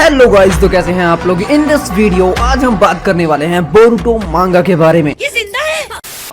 Hello guys, तो कैसे हैं आप लोग। इन दिस वीडियो आज हम बात करने वाले हैं बोरुतो मांगा के बारे में। ये जिंदा है।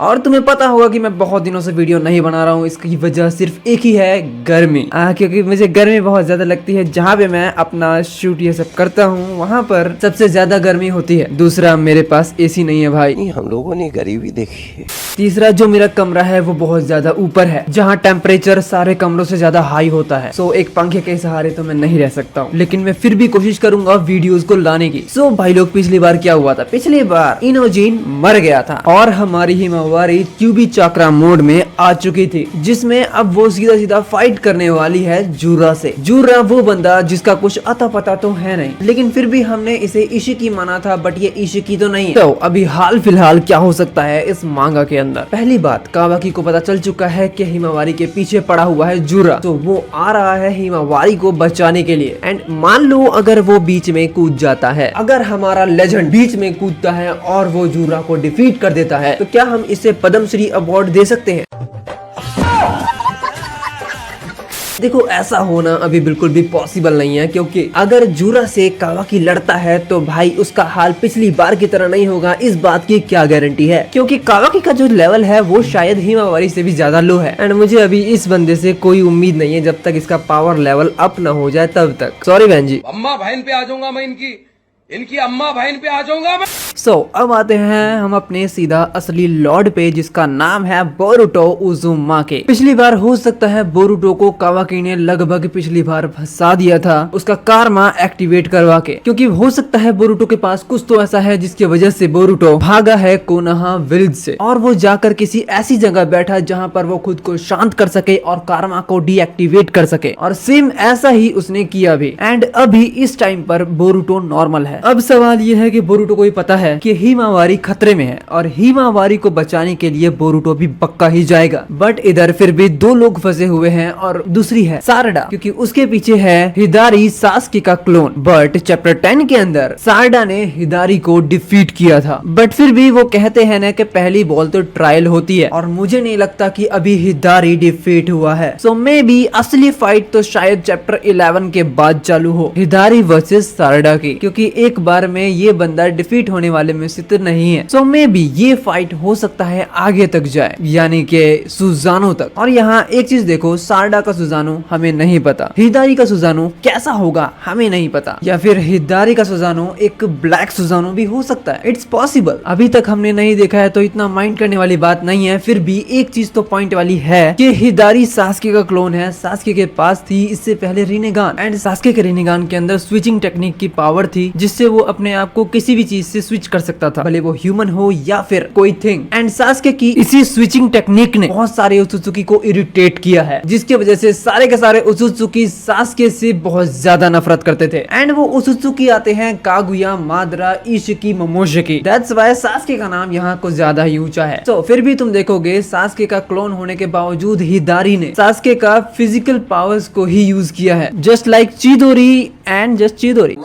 और तुम्हें पता होगा कि मैं बहुत दिनों से वीडियो नहीं बना रहा हूँ। इसकी वजह सिर्फ एक ही है, गर्मी। क्योंकि मुझे गर्मी बहुत ज्यादा लगती है। जहाँ पे मैं अपना शूट ये सब करता हूँ वहाँ पर सबसे ज्यादा गर्मी होती है। दूसरा, मेरे पास एसी नहीं है भाई, हम लोगों ने गरीबी देखी है। तीसरा, जो मेरा कमरा है वो बहुत ज्यादा ऊपर है, जहाँ टेम्परेचर सारे कमरों से ज्यादा हाई होता है। सो एक पंखे के सहारे तो मैं नहीं रह सकता हूँ, लेकिन मैं फिर भी कोशिश करूंगा वीडियोस को लाने की। सो भाई लोग, पिछली बार क्या हुआ था? पिछली बार इनोजिन मर गया था और हमारी हिमावारी क्यूबी चाक्रा मोड में आ चुकी थी, जिसमें अब वो सीधा सीधा फाइट करने वाली है जूरा से। जूरा वो बंदा जिसका कुछ अता पता तो है नहीं, लेकिन फिर भी हमने इसे इशिकी माना था, बट ये इशिकी तो नहीं है। तो अभी हाल फिलहाल क्या हो सकता है इस मांगा के अंदर? पहली बात, कावाकी को पता चल चुका है कि हिमावारी के पीछे पड़ा हुआ है जूरा, तो वो आ रहा है हिमावारी को बचाने के लिए। एंड मान लो अगर वो बीच में कूद जाता है, अगर हमारा लेजेंड बीच में कूदता है और वो जूरा को डिफीट कर देता है, तो क्या हम इसे पद्मश्री अवार्ड दे सकते हैं? देखो, ऐसा होना अभी बिल्कुल भी पॉसिबल नहीं है, क्योंकि अगर जूरा से कावाकी लड़ता है तो भाई उसका हाल पिछली बार की तरह नहीं होगा। इस बात की क्या गारंटी है? क्योंकि कावाकी का जो लेवल है वो शायद हिमावारी से भी ज्यादा लो है। एंड मुझे अभी इस बंदे से कोई उम्मीद नहीं है जब तक इसका पावर लेवल अप ना हो जाए तब तक। सॉरी बहन जी, अम्मा बहन पे आ जाऊंगा मैं, इनकी अम्मा बहन पे आ जाऊंगा मैं। अब आते हैं हम अपने सीधा असली लॉर्ड पे, जिसका नाम है बोरुटो उजुमाके। पिछली बार हो सकता है बोरुटो को कावाकी ने लगभग पिछली बार फंसा दिया था उसका कारमा एक्टिवेट करवा के, क्योंकि हो सकता है बोरुटो के पास कुछ तो ऐसा है जिसकी वजह से बोरुटो भागा है कोनोहा विलेज से, और वो जाकर किसी ऐसी जगह बैठा जहाँ पर वो खुद को शांत कर सके और कारमा को डीएक्टिवेट कर सके। और सेम ऐसा ही उसने किया भी। एंड अभी इस टाइम पर बोरुटो नॉर्मल है। अब सवाल ये है कि बोरुटो को भी पता है कि हिमावारी खतरे में है और हिमावारी को बचाने के लिए बोरुटो भी पक्का ही जाएगा। बट इधर फिर भी दो लोग फंसे हुए हैं, और दूसरी है सारडा, क्योंकि उसके पीछे है हिदारी सास्के का क्लोन। बट चैप्टर 10 के अंदर सारडा ने हिदारी को डिफीट किया था, बट फिर भी वो कहते हैं ना कि पहली बॉल तो ट्रायल होती है, और मुझे नहीं लगता कि अभी हिदारी डिफीट हुआ है। सो मे बी असली फाइट तो शायद चैप्टर 11 के बाद चालू हो, हिदारी वर्सेस सारडा की, क्योंकि एक बार में ये बंदा डिफीट होने वाले में से तो नहीं है। सो मे बी ये फाइट हो सकता है आगे तक जाए, यानी कि सुजानो तक। और यहाँ एक चीज देखो, सारडा का सुजानो हमें नहीं पता, हिदारी का सुजानो कैसा होगा हमें नहीं पता, या फिर हिदारी का सुजानो एक ब्लैक सुजानो भी हो सकता है। It's possible. अभी तक हमने नहीं देखा है तो इतना माइंड करने वाली बात नहीं है। फिर भी एक चीज तो पॉइंट वाली है कि हिदारी सास्के का क्लोन है। सास्के के पास थी इससे पहले रिनेगान, एंड सास्के के रिनेगान के अंदर स्विचिंग टेक्निक की पावर थी, जिससे वो अपने आप को किसी भी चीज से स्विच कर सकता था, भले वो ह्यूमन हो या फिर कोई थिंग। एंड सास्के की इसी स्विचिंग टेक्निक ने बहुत सारे उत्सुकी को इरिटेट किया है, जिसकी वजह से सारे के सारे उत्सुकी सास्के से बहुत ज्यादा नफरत करते थे। एंड वो उत्सुकी आते हैं Kaguya, Madara, Isshiki, Momoshiki. That's why Sasuke का नाम यहाँ कुछ ज्यादा ही ऊंचा है। तो फिर भी तुम देखोगे, सास्के का क्लोन होने के बावजूद हिदारी ने सास्के का फिजिकल पावर्स को ही यूज किया है, जस्ट लाइक चिदोरी एंड जस्ट चिदोरी।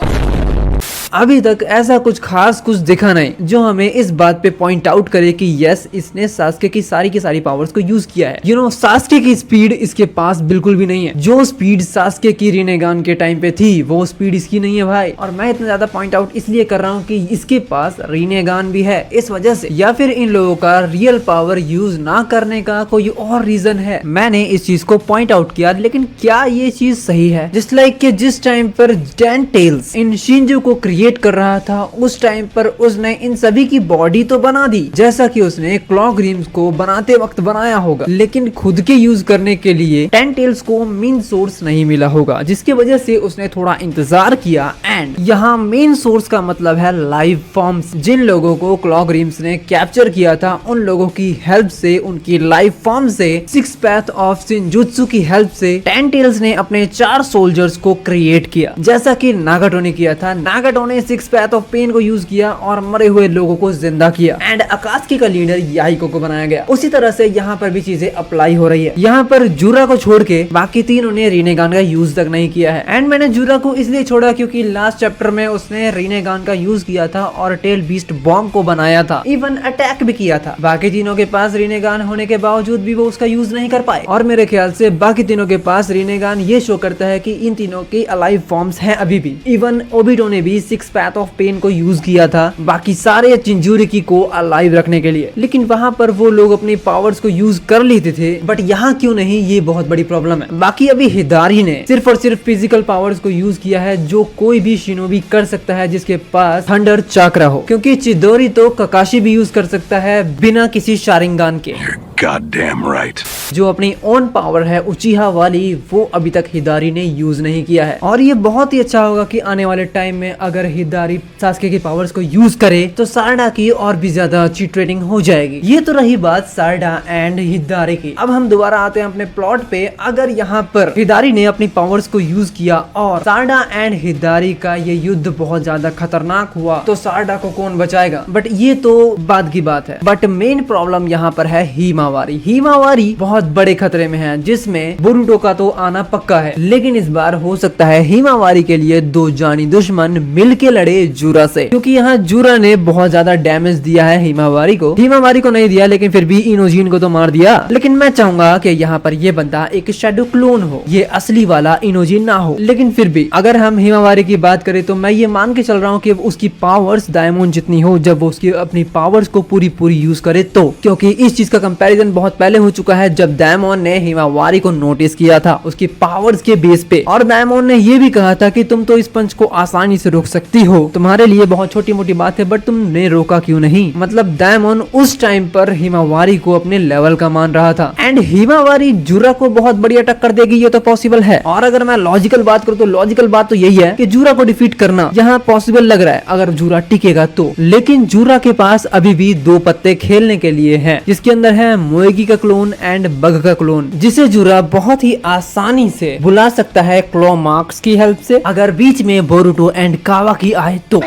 अभी तक ऐसा कुछ खास कुछ दिखा नहीं जो हमें इस बात पे पॉइंट आउट करे कि यस, इसने सास्के की सारी पावर्स को यूज किया है। यू नो, सास्के की स्पीड इसके पास बिल्कुल भी नहीं है। जो स्पीड सास्के की रिनेगान के टाइम पे थी वो स्पीड इसकी नहीं है भाई। और मैं इतना ज्यादा पॉइंट आउट इसलिए कर रहा हूँ कि इसके पास रिनेगान भी है, इस वजह से। या फिर इन लोगों का रियल पावर यूज ना करने का कोई और रीजन है। मैंने इस चीज को पॉइंट आउट किया, लेकिन क्या ये चीज सही है? जस्ट लाइक कि जिस टाइम पर टेन टेल्स इन शिंजो को क्रिएट कर रहा था, उस टाइम पर उसने इन सभी की बॉडी तो बना दी, जैसा कि उसने क्लॉक रिम्स को बनाते वक्त बनाया होगा, लेकिन खुद के यूज करने के लिए टेन टेल्स को मेन सोर्स नहीं मिला होगा, जिसकी वजह से उसने थोड़ा इंतजार किया। एंड यहाँ मेन सोर्स का मतलब है लाइव फॉर्म्स। जिन लोगों को क्लॉक रिम्स ने कैप्चर किया था, उन लोगों की हेल्प से, उनकी लाइव फॉर्म से, सिक्स पैथ ऑफ शिनजुत्सु की हेल्प से टेन टेल्स ने अपने 4 सोल्जर्स को क्रिएट किया, जैसा कि नागाटो ने किया था। नागाटो उन्होंने सिक्स पैथ ऑफ पेन को यूज किया और मरे हुए लोगों को जिंदा किया एंड अकात्सुकी का लीडर याइको को बनाया गया। उसी तरह से यहाँ पर भी चीजें अप्लाई हो रही है। यहाँ पर जूरा को छोड़ के बाकी तीनों ने रीनेगान का यूज तक नहीं किया है एंड मैंने जूरा को इसलिए छोड़ा क्योंकि लास्ट चैप्टर में उसने रीनेगान का यूज किया था और टेल बीस्ट बॉम्ब को बनाया था, इवन अटैक भी किया था। बाकी तीनों के पास रीनेगान होने के बावजूद भी वो उसका यूज नहीं कर पाए और मेरे ख्याल से बाकी तीनों के पास रीनेगान ये शो करता है कि इन तीनों के अलाइव फॉर्म्स हैं अभी भी। इवन ओबिटो ने भी सिक्स पैथ ऑफ पेन को यूज किया था बाकी सारे चिंजुरिकी को अलाइव रखने के लिए, लेकिन वहां पर वो लोग अपनी पावर्स को यूज कर लेते थे बट यहाँ क्यों नहीं, ये बहुत बड़ी प्रॉब्लम है। बाकी अभी हिदारी ने सिर्फ और सिर्फ फिजिकल पावर्स को यूज किया है जो कोई भी शिनोबी कर सकता है जिसके पास थंडर चक्र हो, क्योंकि चिदोरी तो ककाशी भी यूज कर सकता है बिना किसी शारिंगान के। Goddamn right. जो अपनी ओन पावर है उचिहा वाली वो अभी तक हिदारी ने यूज नहीं किया है और ये बहुत ही अच्छा होगा कि आने वाले टाइम में अगर हिदारी सास्के की पावर्स को यूज करे तो सारडा की और भी ज्यादा अच्छी ट्रेनिंग हो जाएगी। ये तो रही बात सारडा एंड हिदारी की। अब हम दोबारा आते हैं अपने प्लॉट पे। अगर यहाँ पर हिदारी ने अपनी पावर्स को यूज किया और सारडा एंड हिदारी का ये युद्ध बहुत ज्यादा खतरनाक हुआ तो सारडा को कौन बचाएगा, बट ये तो बाद की बात है। बट मेन प्रॉब्लम यहाँ पर है हिमावारी बहुत बड़े खतरे में है जिसमें बोरुटो का तो आना पक्का है, लेकिन इस बार हो सकता है हिमावारी के लिए दो जानी दुश्मन मिलके लड़े जूरा से, क्योंकि यहाँ जूरा ने बहुत ज्यादा डैमेज दिया है हिमावारी को नहीं दिया लेकिन फिर भी इनोजिन को तो मार दिया। लेकिन मैं चाहूंगा कि यहाँ पर ये बंदा एक शेडो क्लोन हो, ये असली वाला इनोजिन ना हो। लेकिन फिर भी अगर हम हिमावारी की बात करें तो मैं ये मान के चल रहा हूँ कि उसकी पावर्स डायमंड जितनी हो जब वो उसकी अपनी पावर्स को पूरी यूज करे तो, क्योंकि इस चीज का कंपैरिजन बहुत पहले हो चुका है जब डायमंड ने हिमावारी को नोटिस किया था उसकी पावर्स के बेस पे, और डायमंड ने ये भी कहा था कि तुम तो इस पंच को आसानी से रोक सकती हो, तुम्हारे लिए बहुत छोटी मोटी बात है बट तुमने रोका क्यों नहीं। मतलब डायमंड उस टाइम पर हिमावारी को अपने लेवल का मान रहा था एंड हिमावारी जूरा को बहुत बढ़िया टक्कर देगी, ये तो पॉसिबल है। और अगर मैं लॉजिकल बात करूँ तो लॉजिकल बात तो यही है कि जूरा को डिफीट करना यहाँ पॉसिबल लग रहा है अगर जूरा टिकेगा तो, लेकिन जूरा के पास अभी भी दो पत्ते खेलने के लिए हैं जिसके अंदर है मोएगी का क्लोन एंड बग का क्लोन, जिसे जूरा बहुत ही आसानी से बुला सकता है क्लॉ मार्क्स की हेल्प से अगर बीच में बोरुटो एंड कावाकी आए तो।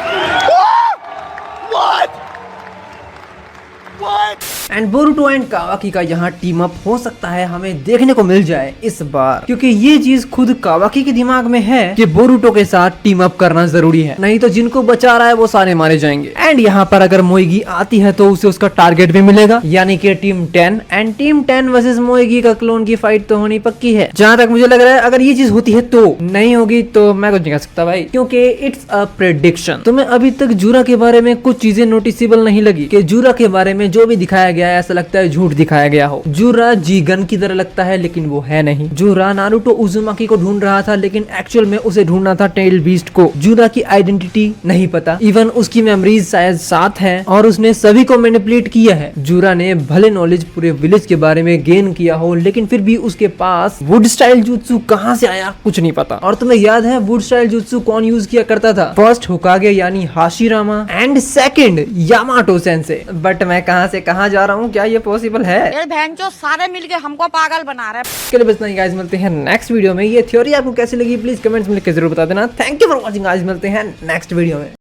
एंड बोरुटो एंड कावाकी का यहाँ टीम अप हो सकता है हमें देखने को मिल जाए इस बार, क्योंकि ये चीज खुद कावाकी के दिमाग में है कि बोरुटो के साथ टीम अप करना जरूरी है, नहीं तो जिनको बचा रहा है वो सारे मारे जाएंगे। एंड यहाँ पर अगर मोएगी आती है तो उसे उसका टारगेट भी मिलेगा, यानी कि टीम 10 एंड टीम 10 वर्सेस मोएगी का क्लोन की फाइट तो होनी पक्की है। जहाँ तक मुझे लग रहा है अगर ये चीज होती है तो, नहीं होगी तो मैं कुछ नहीं कह सकता भाई, क्योंकि इट्स अ प्रेडिक्शन। तुम्हें अभी तक जूरा के बारे में कुछ चीजें नोटिसेबल नहीं लगी कि जूरा के बारे में जो भी दिखाया गया है ऐसा लगता है झूठ दिखाया गया हो। जूरा जीगन की तरह लगता है लेकिन वो है नहीं। जूरा नारुतो उजुमाकी को ढूंढ रहा था लेकिन एक्चुअल में उसे ढूंढना था टेल बीस्ट को। जूरा की आइडेंटिटी नहीं पता, इवन उसकी मेमोरीज शायद साथ हैं और उसने सभी को मैनिपुलेट किया है। जूरा ने भले नॉलेज पूरे विलेज के बारे में गेन किया हो लेकिन फिर भी उसके पास वुड स्टाइल जुत्सु कहाँ से आया कुछ नहीं पता। और तुम्हें याद है वुड स्टाइल जुत्सु कौन यूज किया करता था? फर्स्ट होकागे यानी Hashirama and second Yamato sensei. But मैं कहां से कहां जा रहा हूं, क्या ये पॉसिबल है? ये बहन जो सारे मिलके हमको पागल बना रहे हैं। इसके लिए बस नहीं गाइस, मिलते हैं नेक्स्ट वीडियो में। ये थ्योरी आपको कैसी लगी प्लीज कमेंट्स में लिख के जरूर बता देना। Thank you for watching guys, मिलते हैं नेक्स्ट वीडियो में।